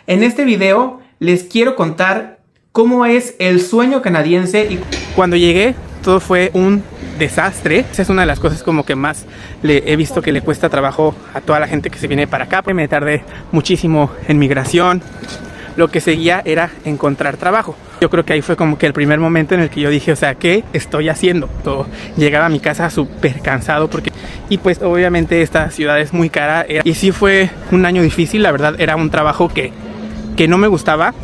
En este video les quiero contar cómo es el sueño canadiense. Y cuando llegué todo fue un desastre. Esa es una de las cosas como que más le he visto que le cuesta trabajo a toda la gente que se viene para acá. Me tardé muchísimo en migración. Lo que seguía era encontrar trabajo. Yo creo que ahí fue como que el primer momento en el que yo dije, o sea, ¿qué estoy haciendo? Llegaba a mi casa súper cansado porque... Y pues obviamente esta ciudad es muy cara. Y sí fue un año difícil, la verdad era un trabajo que no me gustaba.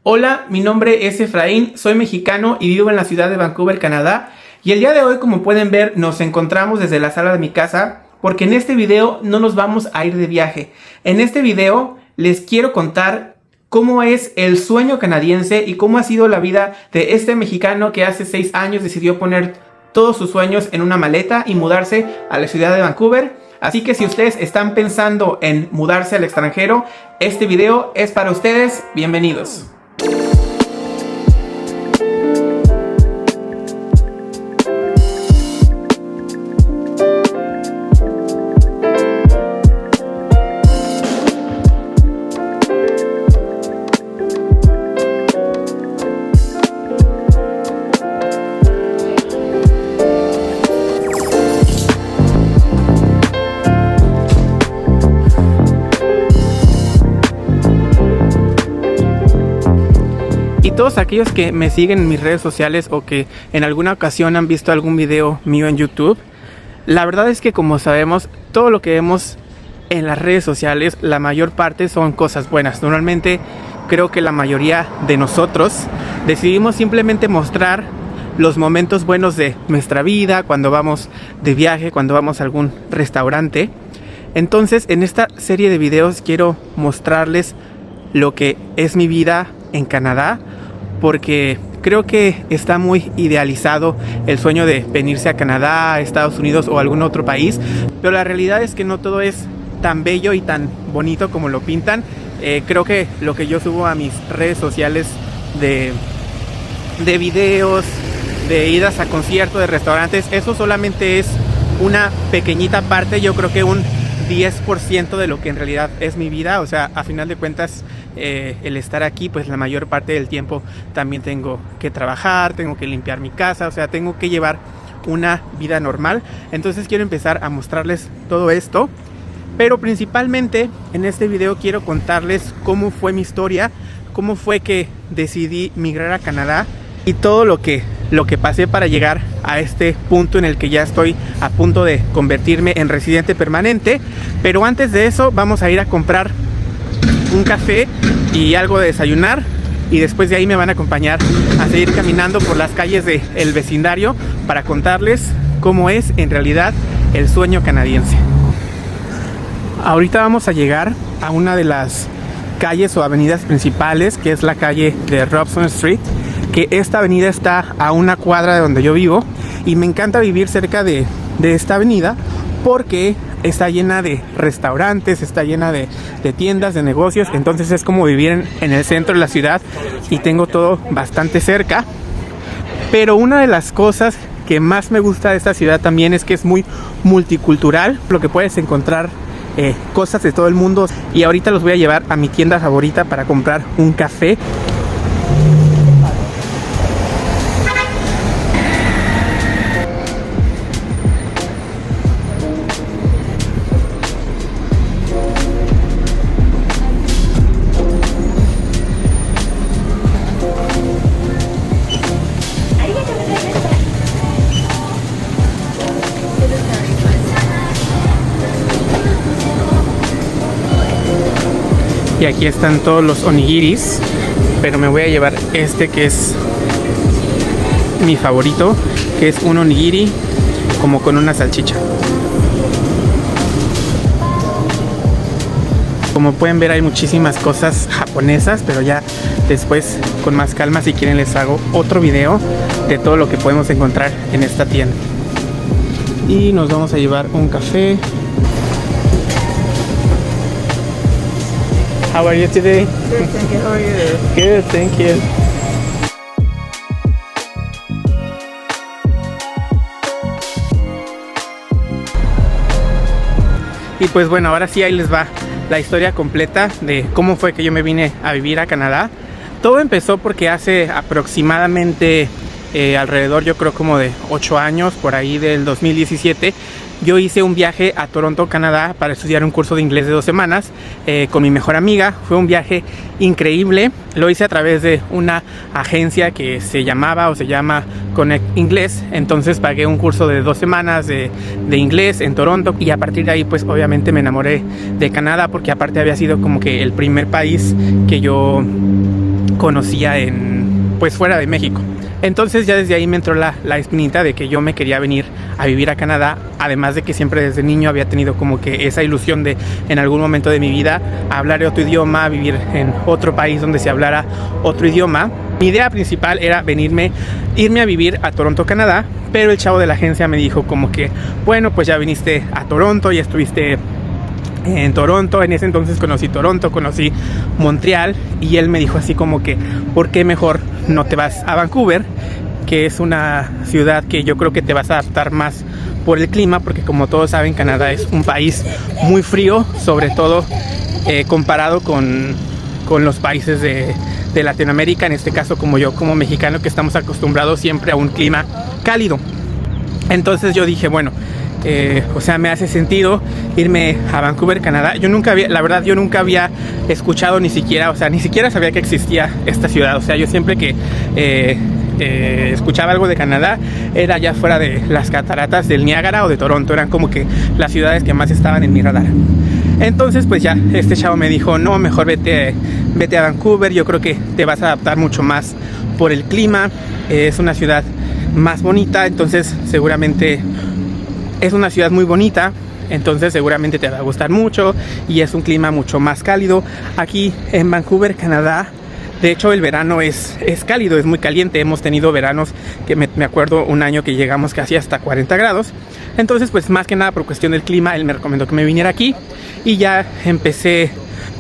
Hola, mi nombre es Efraín, soy mexicano y vivo en la ciudad de Vancouver, Canadá. Y el día de hoy, como pueden ver, nos encontramos desde la sala de mi casa, porque en este video no nos vamos a ir de viaje. En este video les quiero contar cómo es el sueño canadiense y cómo ha sido la vida de este mexicano que hace 6 años decidió poner todos sus sueños en una maleta y mudarse a la ciudad de Vancouver. Así que si ustedes están pensando en mudarse al extranjero, este video es para ustedes. Bienvenidos. Todos aquellos que me siguen en mis redes sociales o que en alguna ocasión han visto algún video mío en YouTube, la verdad es que, como sabemos, todo lo que vemos en las redes sociales, la mayor parte son cosas buenas. Normalmente creo que la mayoría de nosotros decidimos simplemente mostrar los momentos buenos de nuestra vida, cuando vamos de viaje, cuando vamos a algún restaurante. Entonces, en esta serie de videos quiero mostrarles lo que es mi vida en Canadá, porque creo que está muy idealizado el sueño de venirse a Canadá, a Estados Unidos o a algún otro país, pero la realidad es que no todo es tan bello y tan bonito como lo pintan. Creo que lo que yo subo a mis redes sociales de videos, de idas a conciertos, de restaurantes, eso solamente es una pequeñita parte. Yo creo que un 10% de lo que en realidad es mi vida. O sea, a final de cuentas, el estar aquí, pues la mayor parte del tiempo también tengo que trabajar, tengo que limpiar mi casa, o sea, tengo que llevar una vida normal. Entonces quiero empezar a mostrarles todo esto, pero principalmente en este video quiero contarles cómo fue mi historia, cómo fue que decidí migrar a Canadá y todo lo que pasé para llegar a este punto en el que ya estoy a punto de convertirme en residente permanente. Pero antes de eso vamos a ir a comprar un café y algo de desayunar, y después de ahí me van a acompañar a seguir caminando por las calles del vecindario para contarles cómo es en realidad el sueño canadiense. Ahorita vamos a llegar a una de las calles o avenidas principales, que es la calle de Robson Street, que esta avenida está a una cuadra de donde yo vivo, y me encanta vivir cerca de esta avenida porque está llena de restaurantes, está llena de tiendas, de negocios. Entonces es como vivir en el centro de la ciudad y tengo todo bastante cerca. Pero una de las cosas que más me gusta de esta ciudad también es que es muy multicultural, lo que puedes encontrar cosas de todo el mundo. Y ahorita los voy a llevar a mi tienda favorita para comprar un café. Y aquí están todos los onigiris, pero me voy a llevar este que es mi favorito, que es un onigiri como con una salchicha. Como pueden ver, hay muchísimas cosas japonesas, pero ya después con más calma, si quieren, les hago otro video de todo lo que podemos encontrar en esta tienda. Y nos vamos a llevar un café. How are you today? Good, thank you. How are you? Good, thank you. Y pues bueno, ahora sí ahí les va la historia completa de cómo fue que yo me vine a vivir a Canadá. Todo empezó porque hace aproximadamente alrededor, yo creo como de 8 años, por ahí del 2017, yo hice un viaje a Toronto, Canadá, para estudiar un curso de inglés de 2 semanas con mi mejor amiga. Fue un viaje increíble. Lo hice a través de una agencia que se llama Connect Inglés. Entonces pagué un curso de 2 semanas de inglés en Toronto, y a partir de ahí pues obviamente me enamoré de Canadá, porque aparte había sido como que el primer país que yo conocía pues fuera de México. Entonces ya desde ahí me entró la espinita de que yo me quería venir a vivir a Canadá, además de que siempre desde niño había tenido como que esa ilusión de en algún momento de mi vida hablar otro idioma, vivir en otro país donde se hablara otro idioma. Mi idea principal era irme a vivir a Toronto, Canadá, pero el chavo de la agencia me dijo como que, bueno, pues ya viniste a Toronto, ya estuviste en Toronto. En ese entonces conocí Toronto, conocí Montreal, y él me dijo así como que, ¿por qué mejor no te vas a Vancouver? Que es una ciudad que yo creo que te vas a adaptar más por el clima, porque como todos saben, Canadá es un país muy frío, sobre todo comparado con los países de Latinoamérica, en este caso como yo, como mexicano, que estamos acostumbrados siempre a un clima cálido. Entonces yo dije, bueno, o sea, me hace sentido irme a Vancouver, Canadá. Yo nunca había escuchado ni siquiera sabía que existía esta ciudad. O sea, yo siempre que escuchaba algo de Canadá era ya fuera de las cataratas del Niágara o de Toronto. Eran como que las ciudades que más estaban en mi radar. Entonces pues ya este chavo me dijo, no, mejor vete a Vancouver, yo creo que te vas a adaptar mucho más por el clima, es una ciudad más bonita, entonces seguramente es una ciudad muy bonita, entonces seguramente te va a gustar mucho, y es un clima mucho más cálido. Aquí en Vancouver, Canadá, de hecho el verano es cálido, es muy caliente. Hemos tenido veranos que me acuerdo un año que llegamos casi hasta 40 grados. Entonces pues más que nada por cuestión del clima, él me recomendó que me viniera aquí, y ya empecé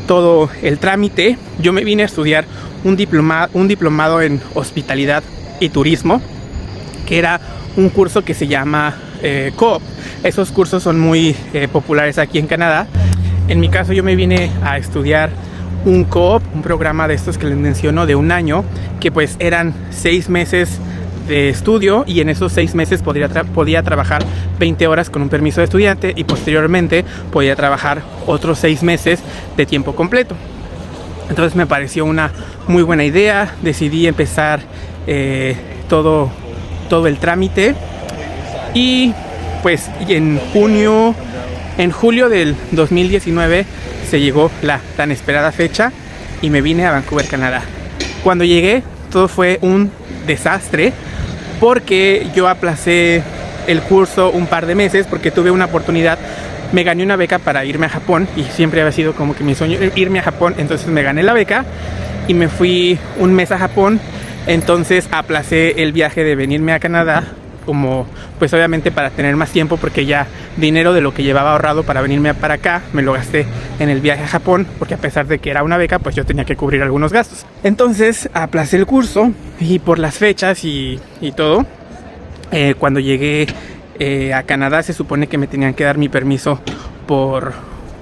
todo el trámite. Yo me vine a estudiar un diplomado en hospitalidad y turismo, que era un curso que se llama Co-op. Esos cursos son muy populares aquí en Canadá. En mi caso yo me vine a estudiar un Co-op, un programa de estos que les menciono de un año, que pues eran 6 meses de estudio, y en esos 6 meses podía trabajar 20 horas con un permiso de estudiante, y posteriormente podía trabajar otros 6 meses de tiempo completo. Entonces me pareció una muy buena idea, decidí empezar todo el trámite, y pues en julio del 2019 se llegó la tan esperada fecha y me vine a Vancouver, Canadá. Cuando llegué todo fue un desastre, porque yo aplacé el curso un par de meses porque tuve una oportunidad. Me gané una beca para irme a Japón, y siempre había sido como que mi sueño irme a Japón. Entonces me gané la beca y me fui un mes a Japón. Entonces aplacé el viaje de venirme a Canadá, como pues obviamente para tener más tiempo, porque ya dinero de lo que llevaba ahorrado para venirme para acá me lo gasté en el viaje a Japón, porque a pesar de que era una beca pues yo tenía que cubrir algunos gastos. Entonces aplacé el curso, y por las fechas y todo, cuando llegué a Canadá se supone que me tenían que dar mi permiso por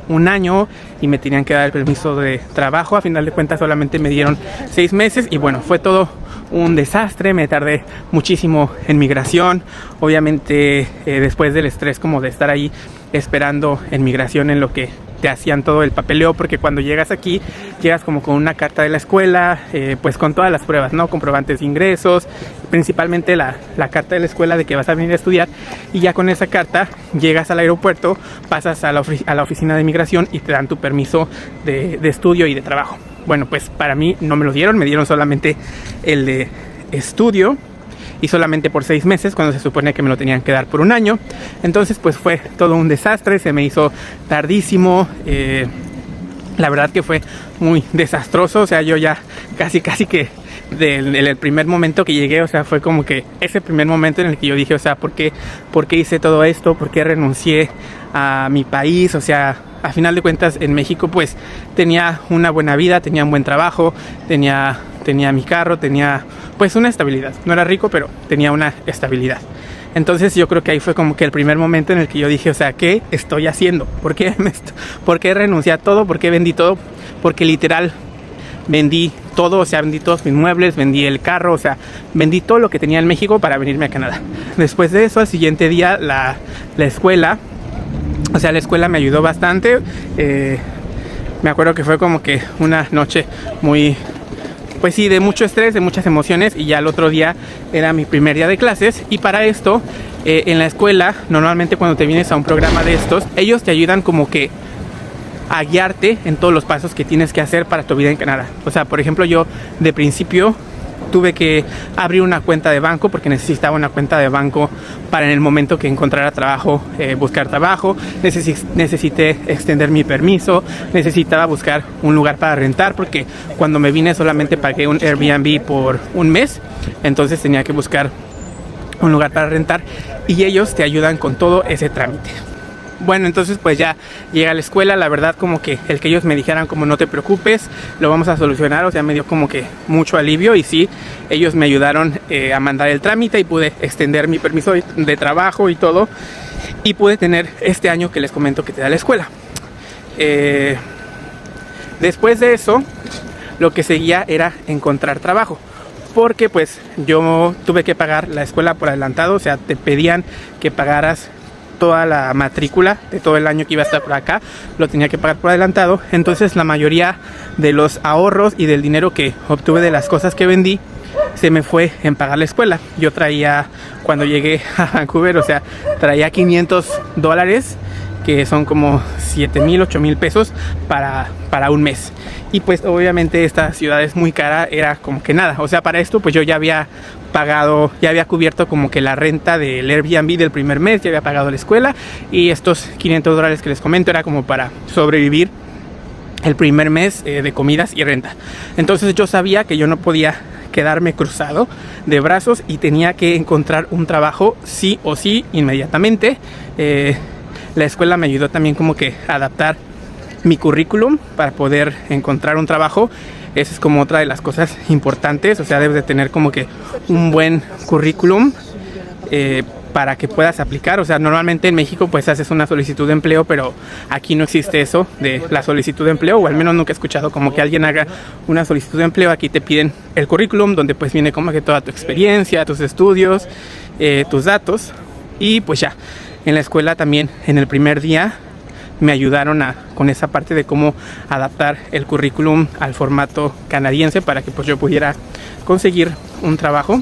un año, y me tenían que dar el permiso de trabajo. A final de cuentas solamente me dieron 6 meses, y bueno, fue todo un desastre. Me tardé muchísimo en migración, obviamente después del estrés como de estar ahí esperando en migración, en lo que te hacían todo el papeleo, porque cuando llegas aquí llegas como con una carta de la escuela, pues con todas las pruebas, ¿no? Comprobantes de ingresos, principalmente la carta de la escuela de que vas a venir a estudiar, y ya con esa carta llegas al aeropuerto, pasas a la oficina de migración y te dan tu permiso de estudio y de trabajo. Bueno, pues para mí no me lo dieron, me dieron solamente el de estudio, y solamente por 6 meses, cuando se supone que me lo tenían que dar por un año. Entonces pues fue todo un desastre, se me hizo tardísimo, la verdad que fue muy desastroso. O sea, yo ya casi que el primer momento que llegué, o sea, fue como que ese primer momento en el que yo dije, o sea, ¿por qué hice todo esto? ¿Por qué renuncié a mi país? O sea, a final de cuentas en México pues tenía una buena vida, tenía un buen trabajo, tenía mi carro, tenía pues una estabilidad. No era rico, pero tenía una estabilidad. Entonces yo creo que ahí fue como que el primer momento en el que yo dije, o sea, ¿qué estoy haciendo? ¿Por qué renuncié a todo? ¿Por qué vendí todo? Porque literal vendí todo, o sea, vendí todos mis muebles, vendí el carro, o sea, vendí todo lo que tenía en México para venirme a Canadá. Después de eso, al siguiente día, la escuela, o sea, la escuela me ayudó bastante. Me acuerdo que fue como que una noche muy, pues sí, de mucho estrés, de muchas emociones, y ya el otro día era mi primer día de clases. Y para esto, en la escuela, normalmente cuando te vienes a un programa de estos, ellos te ayudan como que a guiarte en todos los pasos que tienes que hacer para tu vida en Canadá. O sea, por ejemplo, yo de principio tuve que abrir una cuenta de banco porque necesitaba una cuenta de banco para en el momento que encontrara trabajo, buscar trabajo. Necesité extender mi permiso, necesitaba buscar un lugar para rentar porque cuando me vine solamente pagué un Airbnb por un mes, entonces tenía que buscar un lugar para rentar y ellos te ayudan con todo ese trámite. Bueno, entonces pues ya llegué a la escuela. La verdad, como que el que ellos me dijeran como no te preocupes, lo vamos a solucionar, o sea, me dio como que mucho alivio. Y sí, ellos me ayudaron a mandar el trámite y pude extender mi permiso de trabajo y todo, y pude tener este año que les comento que te da la escuela. Después de eso, lo que seguía era encontrar trabajo, porque pues yo tuve que pagar la escuela por adelantado. O sea, te pedían que pagaras toda la matrícula de todo el año que iba a estar por acá, lo tenía que pagar por adelantado. Entonces la mayoría de los ahorros y del dinero que obtuve de las cosas que vendí se me fue en pagar la escuela. Yo traía, cuando llegué a Vancouver, o sea, traía $500, que son como 7,000, 8,000 pesos para un mes. Y pues obviamente esta ciudad es muy cara, era como que nada. O sea, para esto pues yo ya había pagado, ya había cubierto como que la renta del Airbnb del primer mes, ya había pagado la escuela, y estos $500 que les comento era como para sobrevivir el primer mes de comidas y renta. Entonces yo sabía que yo no podía quedarme cruzado de brazos y tenía que encontrar un trabajo sí o sí inmediatamente. La escuela me ayudó también como que a adaptar mi currículum para poder encontrar un trabajo. Esa es como otra de las cosas importantes. O sea, debes de tener como que un buen currículum para que puedas aplicar. O sea, normalmente en México pues haces una solicitud de empleo, pero aquí no existe eso de la solicitud de empleo, o al menos nunca he escuchado como que alguien haga una solicitud de empleo. Aquí te piden el currículum, donde pues viene como que toda tu experiencia, tus estudios, tus datos, y pues ya. En la escuela también, en el primer día, me ayudaron con esa parte de cómo adaptar el currículum al formato canadiense para que pues yo pudiera conseguir un trabajo.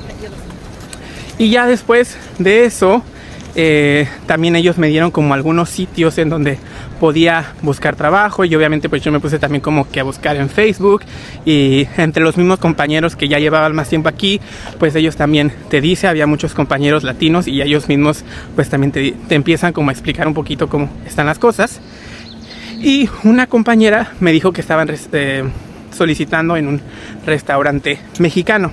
Y ya después de eso, también ellos me dieron como algunos sitios en donde podía buscar trabajo, y obviamente pues yo me puse también como que a buscar en Facebook, y entre los mismos compañeros que ya llevaban más tiempo aquí, pues ellos también te dicen, había muchos compañeros latinos y ellos mismos pues también te empiezan como a explicar un poquito cómo están las cosas. Y una compañera me dijo que estaban solicitando en un restaurante mexicano.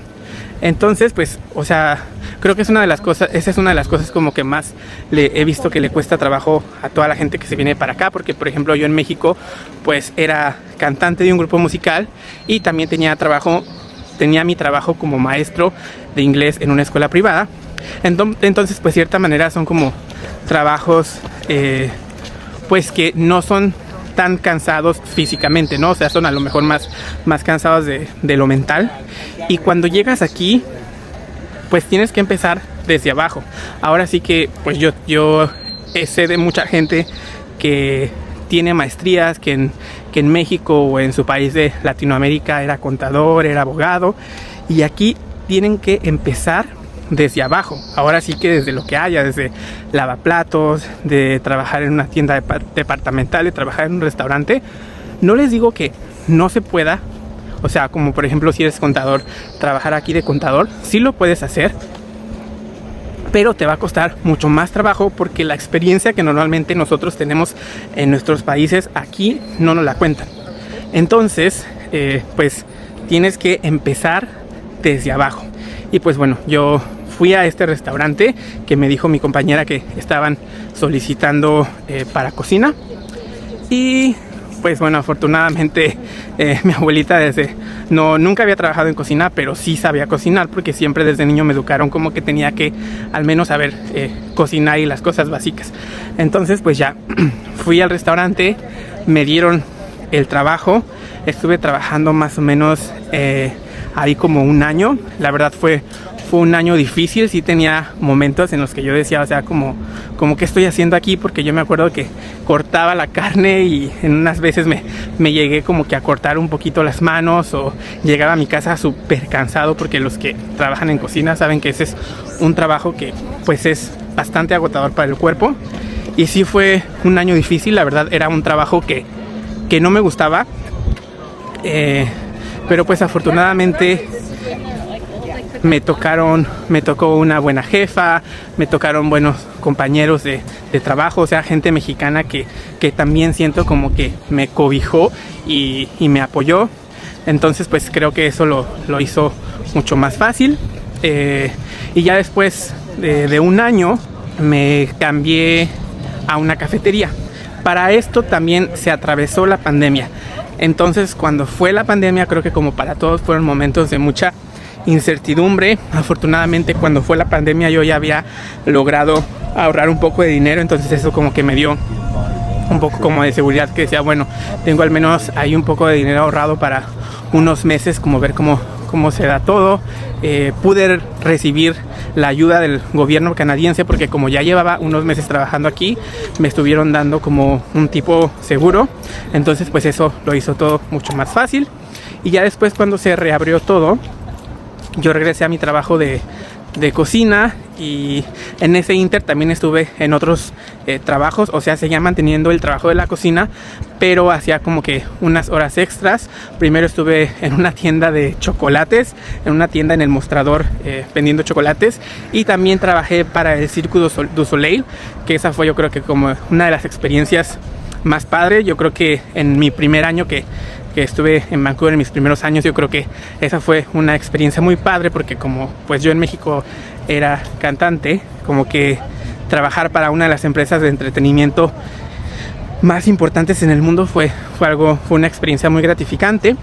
Entonces, pues, o sea, creo que esa es una de las cosas como que más le he visto que le cuesta trabajo a toda la gente que se viene para acá, porque por ejemplo yo en México pues era cantante de un grupo musical y también tenía mi trabajo como maestro de inglés en una escuela privada. Entonces, pues de cierta manera son como trabajos pues que no son tan cansados físicamente, ¿no? O sea, son a lo mejor más cansados de lo mental. Y cuando llegas aquí, pues tienes que empezar desde abajo. Ahora sí que, pues yo sé de mucha gente que tiene maestrías, que en México o en su país de Latinoamérica era contador, era abogado, y aquí tienen que empezar desde abajo. Ahora sí que desde lo que haya, desde lavaplatos, de trabajar en una tienda departamental, de trabajar en un restaurante. No les digo que no se pueda, o sea, como por ejemplo si eres contador, trabajar aquí de contador, sí lo puedes hacer, pero te va a costar mucho más trabajo porque la experiencia que normalmente nosotros tenemos en nuestros países aquí no nos la cuentan. Entonces, pues tienes que empezar desde abajo. Y pues bueno, yo fui a este restaurante que me dijo mi compañera que estaban solicitando para cocina. Y pues bueno, afortunadamente mi abuelita nunca había trabajado en cocina, pero sí sabía cocinar porque siempre desde niño me educaron como que tenía que al menos saber cocinar y las cosas básicas. Entonces pues ya fui al restaurante, me dieron el trabajo, estuve trabajando más o menos ahí como un año. La verdad fue un año difícil, sí tenía momentos en los que yo decía, o sea, como ¿qué estoy haciendo aquí? Porque yo me acuerdo que cortaba la carne y en unas veces me llegué como que a cortar un poquito las manos, o llegaba a mi casa súper cansado, porque los que trabajan en cocina saben que ese es un trabajo que pues es bastante agotador para el cuerpo. Y sí fue un año difícil, la verdad era un trabajo que no me gustaba, pero pues afortunadamente me tocó una buena jefa, me tocaron buenos compañeros de trabajo, o sea, gente mexicana que también siento como que me cobijó y me apoyó. Entonces pues creo que eso lo hizo mucho más fácil. Y ya después de un año me cambié a una cafetería. Para esto también se atravesó la pandemia. Entonces cuando fue la pandemia, creo que como para todos fueron momentos de mucha incertidumbre. Afortunadamente cuando fue la pandemia yo ya había logrado ahorrar un poco de dinero, entonces eso como que me dio un poco como de seguridad, que decía, bueno, tengo al menos ahí un poco de dinero ahorrado para unos meses, como ver cómo se da todo. Pude recibir la ayuda del gobierno canadiense porque como ya llevaba unos meses trabajando aquí, me estuvieron dando como un tipo seguro, entonces pues eso lo hizo todo mucho más fácil. Y ya después, cuando se reabrió todo, yo regresé a mi trabajo de cocina, y en ese inter también estuve en otros trabajos, o sea, seguía manteniendo el trabajo de la cocina, pero hacía como que unas horas extras. Primero estuve en una tienda de chocolates, en una tienda en el mostrador vendiendo chocolates, y también trabajé para el Cirque du Soleil, que esa fue yo creo que como una de las experiencias más padres. Yo creo que en mi primer año que estuve en Vancouver, en mis primeros años, yo creo que esa fue una experiencia muy padre, porque como pues yo en México era cantante, como que trabajar para una de las empresas de entretenimiento más importantes en el mundo fue una experiencia muy gratificante.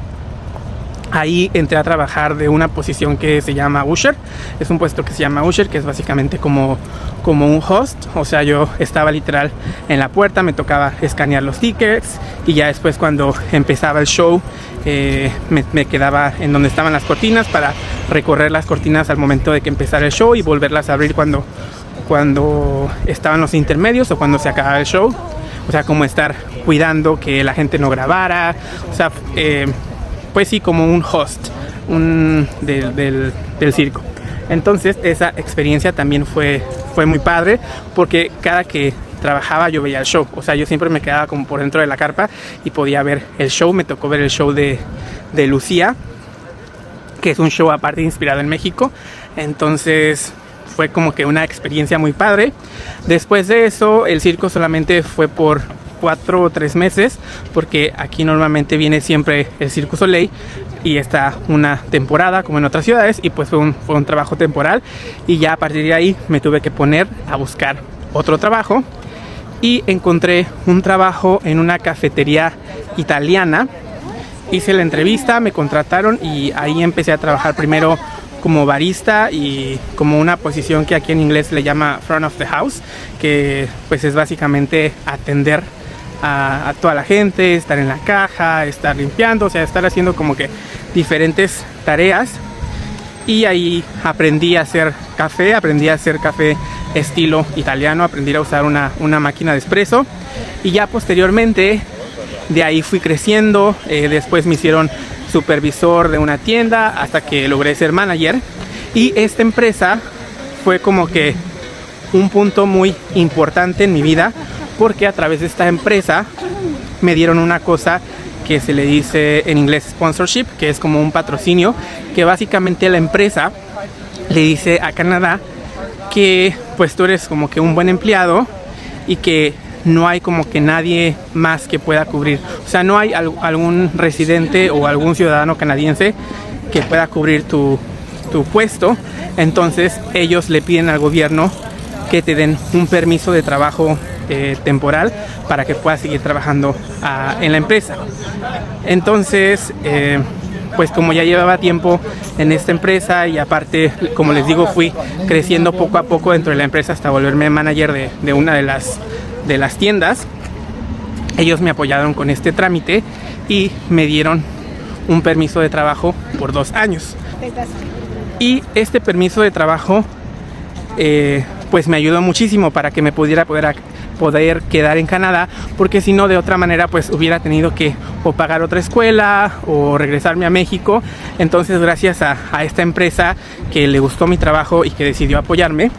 Ahí entré a trabajar de una posición que se llama usher. Es un puesto que se llama usher, que es básicamente como un host. O sea, yo estaba literal en la puerta, me tocaba escanear los tickets, y ya después cuando empezaba el show me quedaba en donde estaban las cortinas para recorrer las cortinas al momento de que empezara el show y volverlas a abrir cuando estaban los intermedios o cuando se acababa el show. O sea, como estar cuidando que la gente no grabara. O sea, pues sí, como un host del circo. Entonces esa experiencia también fue muy padre, porque cada que trabajaba yo veía el show. O sea, yo siempre me quedaba como por dentro de la carpa y podía ver el show. Me tocó ver el show de Lucía, que es un show aparte inspirado en México. Entonces fue como que una experiencia muy padre. Después de eso, el circo solamente fue por 4 o 3 meses, porque aquí normalmente viene siempre el Cirque du Soleil y está una temporada como en otras ciudades, y pues fue un trabajo temporal, y ya a partir de ahí me tuve que poner a buscar otro trabajo, y encontré un trabajo en una cafetería italiana. Hice la entrevista, me contrataron, y ahí empecé a trabajar primero como barista y como una posición que aquí en inglés le llama front of the house, que pues es básicamente atender a toda la gente, estar en la caja, estar limpiando, o sea, estar haciendo como que diferentes tareas. Y ahí aprendí a hacer café estilo italiano, aprendí a usar una máquina de espresso, y ya posteriormente de ahí fui creciendo. Después me hicieron supervisor de una tienda hasta que logré ser manager, y esta empresa fue como que un punto muy importante en mi vida, porque a través de esta empresa me dieron una cosa que se le dice en inglés sponsorship, que es como un patrocinio, que básicamente la empresa le dice a Canadá que pues tú eres como que un buen empleado y que no hay como que nadie más que pueda cubrir. O sea, no hay algún residente o algún ciudadano canadiense que pueda cubrir tu puesto. Entonces ellos le piden al gobierno que te den un permiso de trabajo temporal para que puedas seguir trabajando en la empresa. Entonces, pues como ya llevaba tiempo en esta empresa y aparte, como les digo, fui creciendo poco a poco dentro de la empresa hasta volverme manager de una de las tiendas, ellos me apoyaron con este trámite y me dieron un permiso de trabajo por 2 años. Y este permiso de trabajo pues me ayudó muchísimo para que me pudiera poder quedar en Canadá, porque si no, de otra manera pues hubiera tenido que o pagar otra escuela o regresarme a México. Entonces, gracias a esta empresa que le gustó mi trabajo y que decidió apoyarme,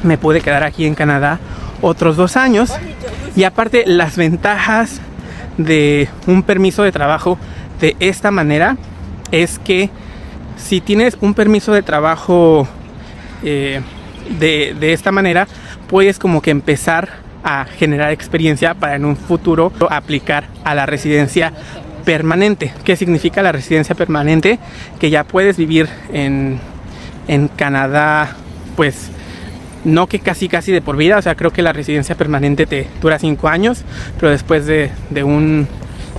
me pude quedar aquí en Canadá otros 2 años. Y aparte, las ventajas de un permiso de trabajo de esta manera es que si tienes un permiso de trabajo de esta manera, puedes como que empezar a generar experiencia para en un futuro aplicar a la residencia permanente. ¿Qué significa la residencia permanente? Que ya puedes vivir en Canadá, pues no que casi de por vida. O sea, creo que la residencia permanente te dura 5 años, pero después de un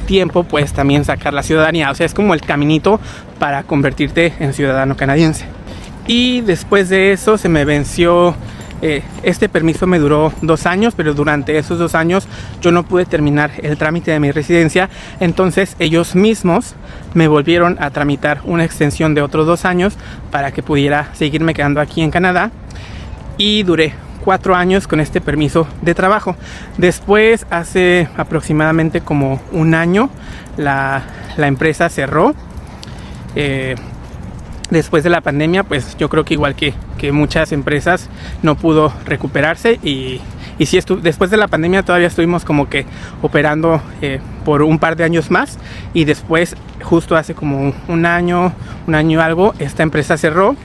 tiempo puedes también sacar la ciudadanía. O sea, es como el caminito para convertirte en ciudadano canadiense. Y después de eso se me venció, este permiso me duró 2 años, pero durante esos 2 años yo no pude terminar el trámite de mi residencia. Entonces ellos mismos me volvieron a tramitar una extensión de otros 2 años para que pudiera seguirme quedando aquí en Canadá. Y duré 4 años con este permiso de trabajo. Después, hace aproximadamente como 1 año, la empresa cerró. Después de la pandemia, pues yo creo que igual que muchas empresas, no pudo recuperarse. Y sí, después de la pandemia todavía estuvimos como que operando por un par de años más. Y después, justo hace como un año y algo, esta empresa cerró.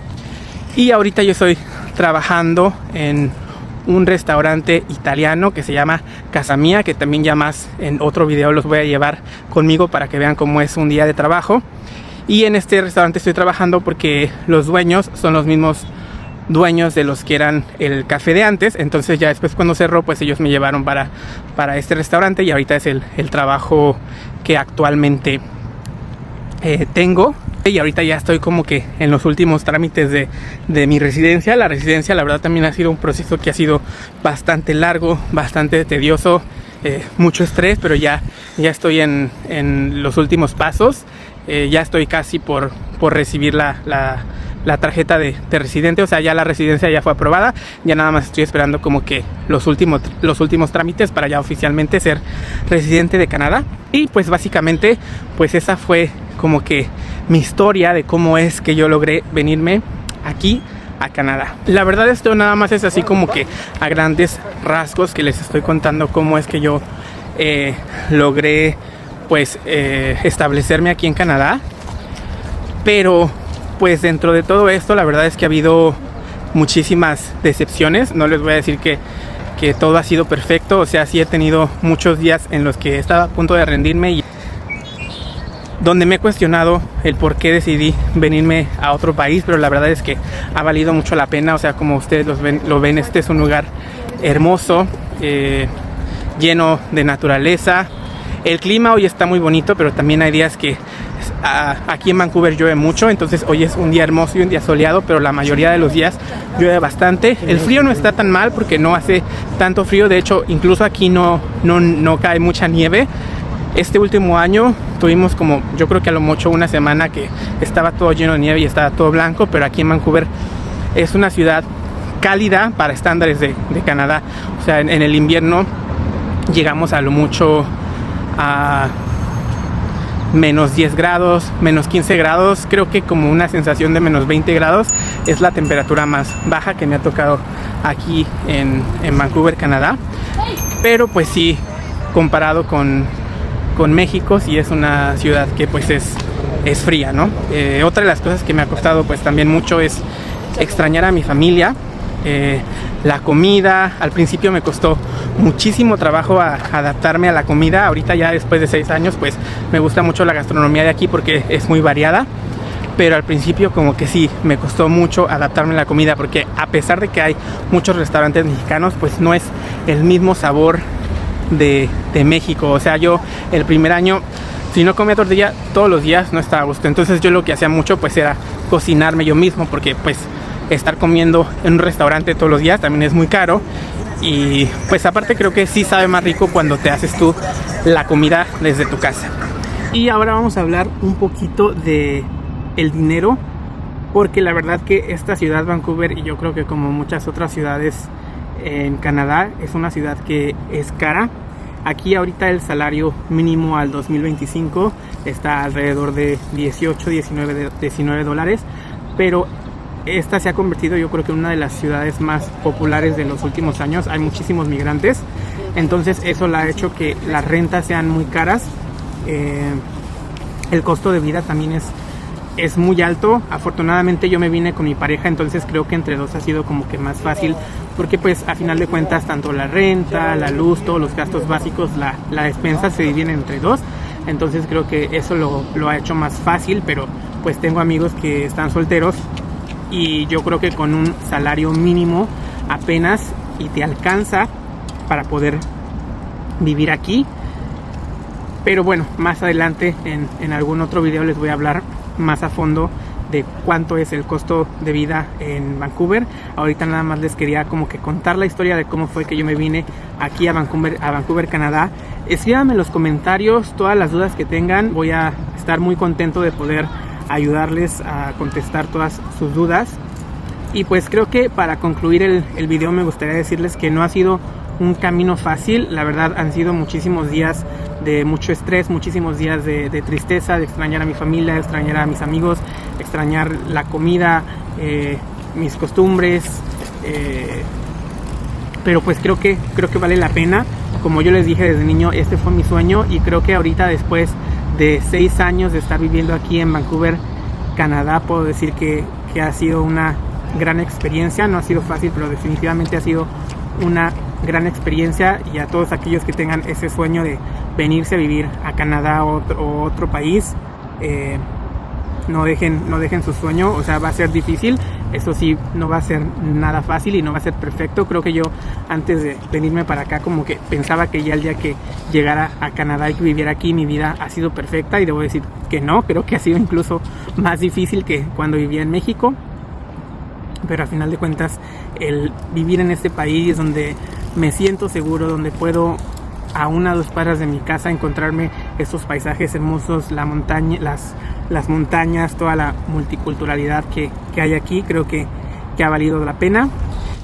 Y ahorita yo estoy trabajando en un restaurante italiano que se llama Casa Mía, que también ya más en otro video los voy a llevar conmigo para que vean cómo es un día de trabajo. Y en este restaurante estoy trabajando porque los dueños son los mismos dueños de los que eran el café de antes. Entonces ya después, cuando cerró, pues ellos me llevaron para este restaurante, y ahorita es el trabajo que actualmente tengo. Y ahorita ya estoy como que en los últimos trámites de mi residencia. La residencia, la verdad, también ha sido un proceso que ha sido bastante largo, bastante tedioso, mucho estrés, pero ya estoy en los últimos pasos. Ya estoy casi por recibir la tarjeta de residente. O sea, ya la residencia ya fue aprobada. Ya nada más estoy esperando como que los últimos trámites para ya oficialmente ser residente de Canadá. Y pues básicamente, pues esa fue como que mi historia de cómo es que yo logré venirme aquí a Canadá. La verdad, esto nada más es así como que a grandes rasgos que les estoy contando cómo es que yo logré pues establecerme aquí en Canadá. Pero pues dentro de todo esto, la verdad es que ha habido muchísimas decepciones. No les voy a decir que todo ha sido perfecto. O sea, sí he tenido muchos días en los que estaba a punto de rendirme y donde me he cuestionado el por qué decidí venirme a otro país, pero la verdad es que ha valido mucho la pena. O sea, como ustedes lo ven, este es un lugar hermoso, lleno de naturaleza. El clima hoy está muy bonito, pero también hay días que aquí en Vancouver llueve mucho. Entonces hoy es un día hermoso y un día soleado, pero la mayoría de los días llueve bastante. El frío no está tan mal porque no hace tanto frío. De hecho, incluso aquí no cae mucha nieve. Este último año tuvimos como, yo creo que a lo mucho una semana que estaba todo lleno de nieve y estaba todo blanco, pero aquí en Vancouver es una ciudad cálida para estándares de Canadá. O sea, en el invierno llegamos a lo mucho a menos 10 grados, menos 15 grados. Creo que como una sensación de menos 20 grados es la temperatura más baja que me ha tocado aquí en Vancouver, Canadá. Pero pues sí, comparado con México, sí es una ciudad que pues es fría, ¿no? Otra de las cosas que me ha costado pues también mucho es extrañar a mi familia. La comida, al principio me costó muchísimo trabajo adaptarme a la comida. Ahorita ya después de 6 años pues me gusta mucho la gastronomía de aquí porque es muy variada. pero al principio como que sí, me costó mucho adaptarme a la comida, porque a pesar de que hay muchos restaurantes mexicanos, pues no es el mismo sabor de México. O sea, yo el primer año, si no comía tortilla todos los días, no estaba a gusto. Entonces yo lo que hacía mucho pues era cocinarme yo mismo, porque pues estar comiendo en un restaurante todos los días también es muy caro. Y pues aparte creo que sí sabe más rico cuando te haces tú la comida desde tu casa. Y ahora vamos a hablar un poquito de el dinero, porque la verdad que esta ciudad, Vancouver, y yo creo que como muchas otras ciudades en Canadá, es una ciudad que es cara. Aquí ahorita el salario mínimo al 2025 está alrededor de 18, 19 dólares, pero esta se ha convertido, yo creo que en una de las ciudades más populares de los últimos años. Hay muchísimos migrantes, entonces eso la ha hecho que las rentas sean muy caras. El costo de vida también es muy alto. Afortunadamente yo me vine con mi pareja, entonces creo que entre dos ha sido como que más fácil, porque pues a final de cuentas tanto la renta, la luz, todos los gastos básicos, la despensa se dividen entre dos. Entonces creo que eso lo ha hecho más fácil, pero pues tengo amigos que están solteros y yo creo que con un salario mínimo apenas y te alcanza para poder vivir aquí. Pero bueno, más adelante en algún otro video les voy a hablar más a fondo de cuánto es el costo de vida en Vancouver. Ahorita nada más les quería como que contar la historia de cómo fue que yo me vine aquí a Vancouver, Canadá. Escríbanme en los comentarios todas las dudas que tengan. Voy a estar muy contento de poder ayudarles a contestar todas sus dudas. Y pues creo que para concluir el video me gustaría decirles que no ha sido un camino fácil. La verdad han sido muchísimos días de mucho estrés, muchísimos días de tristeza, de extrañar a mi familia, de extrañar a mis amigos, extrañar la comida, mis costumbres, pero pues creo que vale la pena. Como yo les dije desde niño, este fue mi sueño, y creo que ahorita, después de 6 años de estar viviendo aquí en Vancouver, Canadá, puedo decir que ha sido una gran experiencia. No ha sido fácil, pero definitivamente ha sido una gran experiencia. Y a todos aquellos que tengan ese sueño de venirse a vivir a Canadá o otro país, no dejen su sueño. O sea, va a ser difícil, eso sí, no va a ser nada fácil y no va a ser perfecto. Creo que yo, antes de venirme para acá, como que pensaba que ya el día que llegara a Canadá y que viviera aquí, mi vida ha sido perfecta, y debo decir que no. Creo que ha sido incluso más difícil que cuando vivía en México. Pero al final de cuentas, el vivir en este país donde me siento seguro, donde puedo a 1 o 2 cuadras de mi casa encontrarme estos paisajes hermosos, la montaña, las montañas, toda la multiculturalidad que hay aquí, creo que ha valido la pena.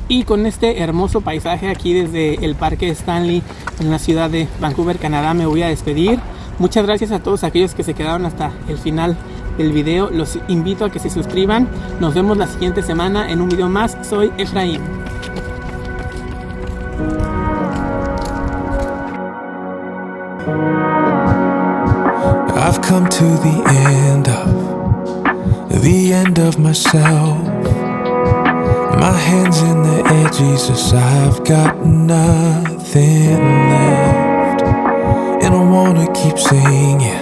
Y con este hermoso paisaje aquí desde el Parque Stanley en la ciudad de Vancouver, Canadá, me voy a despedir. Muchas gracias a todos aquellos que se quedaron hasta el final del video. Los invito a que se suscriban. Nos vemos la siguiente semana en un video más. Soy Efraín. I've come to the end of myself. My hands in the air, Jesus, I've got nothing left. And I wanna keep singing,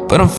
but I'm